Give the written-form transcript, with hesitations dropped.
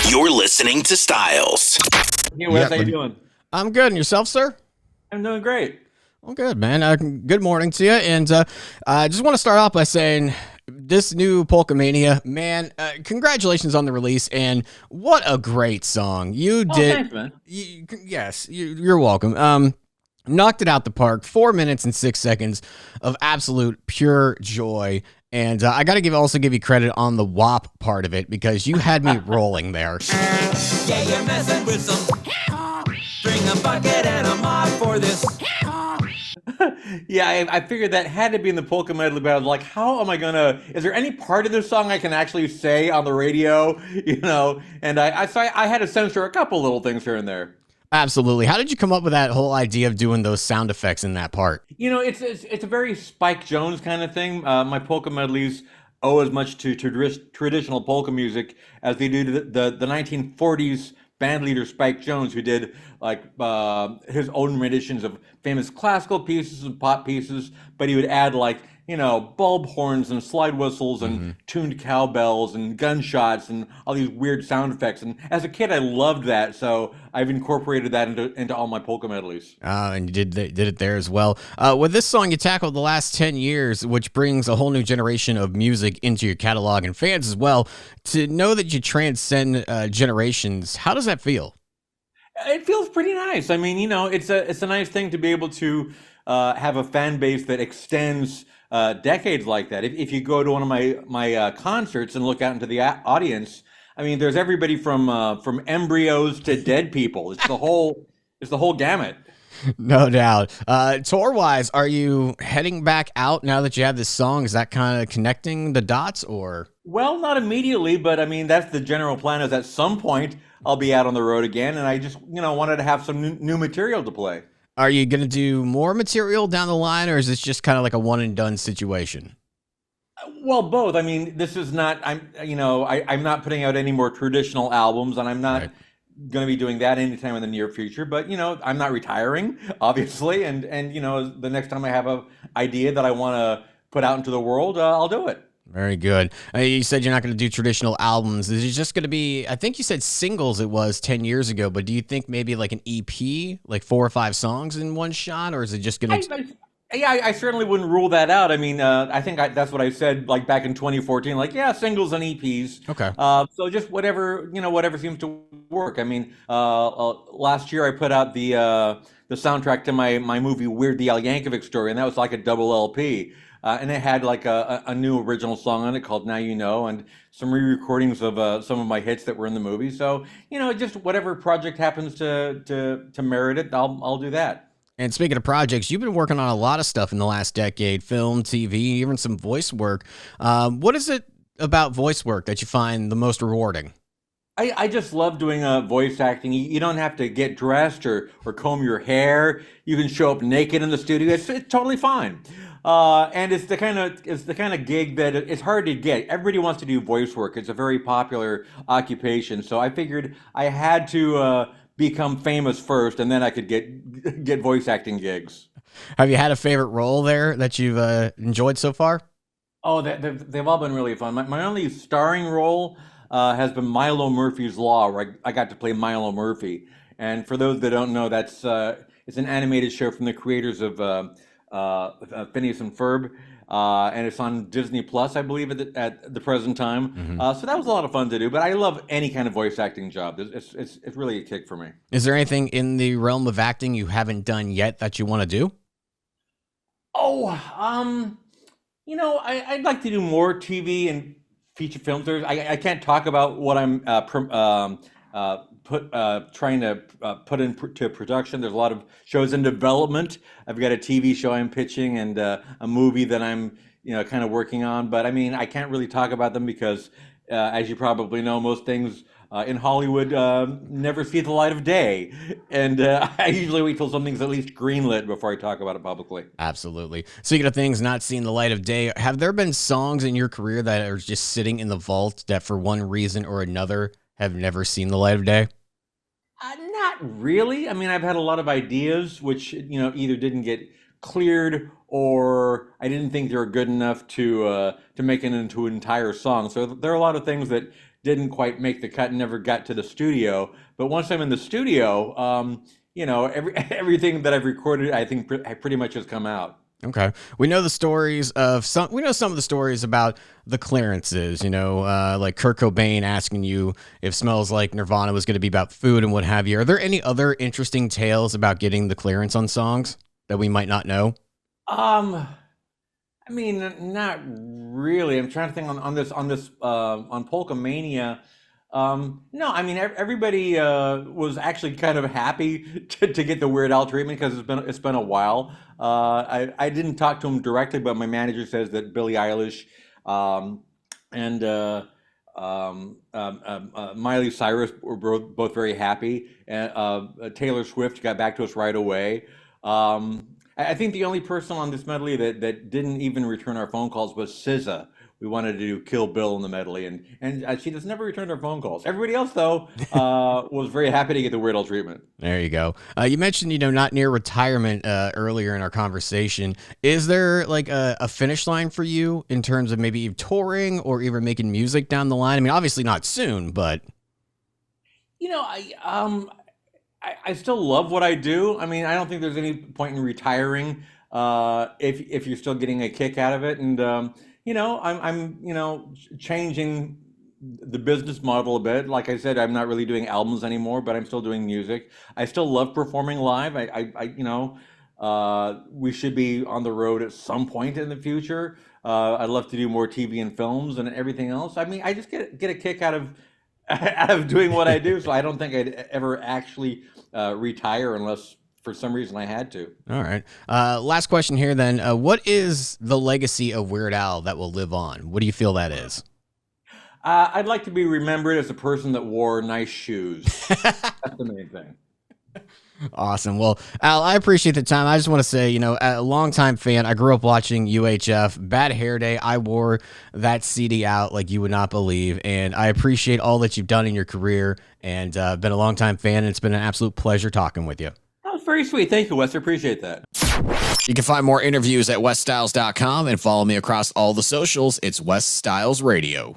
You're listening to Styles. Hey Wes, how you doing? I'm good. And yourself, sir? I'm doing great. Well, good, man. Good morning to you. And I just want to start off by saying this new Polkamania, man, congratulations on the release. And what a great song. You did. Thanks, man. Yes, you're welcome. Knocked it out the park. 4 minutes and 6 seconds of absolute pure joy. And I got to also give you credit on the WAP part of it because you had me rolling there. Yeah, you're messing with some. Bring a bucket and a mop for this. Yeah, I figured that had to be in the polka medley, but I was like, how am I gonna? Is there any part of this song I can actually say on the radio? And I had to censor a couple little things here and there. Absolutely. How did you come up with that whole idea of doing those sound effects in that part? It's a very Spike Jones kind of thing. My polka medleys owe as much to traditional polka music as they do to the 1940s band leader Spike Jones, who did his own renditions of famous classical pieces and pop pieces, but he would add bulb horns and slide whistles and tuned cowbells and gunshots and all these weird sound effects. And as a kid, I loved that, so I've incorporated that into all my polka medleys. And you did it there as well. With this song, you tackled the last 10 years, which brings a whole new generation of music into your catalog and fans as well. To know that you transcend generations, how does that feel? It feels pretty nice. I mean, it's a nice thing to be able to have a fan base that extends decades like that. If you go to one of my concerts and look out into the audience, I mean, there's everybody from embryos to dead people. It's the whole gamut. No doubt. Tour wise, are you heading back out now that you have this song? Is that kind of connecting the dots, or? Well, not immediately, but I mean, that's the general plan. Is at some point I'll be out on the road again, and I just wanted to have some new material to play. Are you going to do more material down the line, or is this just kind of like a one and done situation? Well, both. I mean, this is not. I'm not putting out any more traditional albums, and I'm not going to be doing that anytime in the near future. But I'm not retiring, obviously, and the next time I have an idea that I want to put out into the world, I'll do it. Very good. You said you're not going to do traditional albums. Is it just going to be, I think you said singles it was 10 years ago, but do you think maybe like an EP, like 4 or 5 songs in one shot, or is it just going to... I certainly wouldn't rule that out. I mean, I think that's what I said back in 2014, singles and EPs. Okay. So just whatever seems to work. I mean, last year I put out the soundtrack to my movie Weird the Al Yankovic Story, and that was like a double LP. And it had a new original song on it called Now You Know, and some re-recordings of some of my hits that were in the movie. So, just whatever project happens to merit it, I'll do that. And speaking of projects, you've been working on a lot of stuff in the last decade, film, TV, even some voice work. What is it about voice work that you find the most rewarding? I just love doing voice acting. You don't have to get dressed or comb your hair. You can show up naked in the studio. It's totally fine. And it's the kind of gig that it's hard to get. Everybody wants to do voice work. It's a very popular occupation. So I figured I had to become famous first, and then I could get voice acting gigs. Have you had a favorite role there that you've enjoyed so far? Oh, they've all been really fun. My only starring role has been Milo Murphy's Law, where I got to play Milo Murphy. And for those that don't know, it's an animated show from the creators of Phineas and Ferb, and it's on Disney Plus, I believe, at the present time. So that was a lot of fun to do. But I love any kind of voice acting job. It's really a kick for me. Is there anything in the realm of acting you haven't done yet that you want to do? Oh, I'd like to do more TV and feature films. I can't talk about what I'm trying to put into production. There's a lot of shows in development. I've got a TV show I'm pitching and a movie that I'm kind of working on. But I mean, I can't really talk about them because, as you probably know, most things in Hollywood never see the light of day. And I usually wait till something's at least greenlit before I talk about it publicly. Absolutely. Speaking of things not seeing the light of day, have there been songs in your career that are just sitting in the vault that for one reason or another have never seen the light of day? Not really. I mean, I've had a lot of ideas which, either didn't get cleared or I didn't think they were good enough to make it into an entire song. So there are a lot of things that didn't quite make the cut and never got to the studio. But once I'm in the studio, everything that I've recorded, I think pretty much has come out. Okay. We know some of the stories about the clearances, like Kurt Cobain asking you if Smells Like Nirvana was going to be about food and what have you. Are there any other interesting tales about getting the clearance on songs that we might not know? I mean, not really. I'm trying to think on Polkamania. No, I mean everybody was actually kind of happy to get the Weird Al treatment because it's been a while. I didn't talk to him directly, but my manager says that Billie Eilish and Miley Cyrus were both very happy, and Taylor Swift got back to us right away. I think the only person on this medley that didn't even return our phone calls was SZA. We wanted to do Kill Bill in the medley, and she just never returned our phone calls. Everybody else, though, was very happy to get the Weird Al treatment. There you go. You mentioned, not near retirement earlier in our conversation. Is there like a finish line for you in terms of maybe touring or even making music down the line? I mean, obviously not soon, but I still love what I do. I mean, I don't think there's any point in retiring if you're still getting a kick out of it. And I'm changing the business model a bit. Like I said, I'm not really doing albums anymore, but I'm still doing music. I still love performing live. We should be on the road at some point in the future. I'd love to do more TV and films and everything else. I mean, I just get a kick out of doing what I do. So I don't think I'd ever actually retire unless for some reason I had to. All right. Last question here then. What is the legacy of Weird Al that will live on? What do you feel that is? I'd like to be remembered as a person that wore nice shoes. That's the main thing. Awesome. Well, Al, I appreciate the time. I just want to say, a longtime fan. I grew up watching UHF. Bad Hair Day. I wore that CD out like you would not believe. And I appreciate all that you've done in your career. And I've been a longtime fan. And it's been an absolute pleasure talking with you. That was very sweet. Thank you, Wes. I appreciate that. You can find more interviews at wesstyles.com and follow me across all the socials. It's Wes Styles Radio.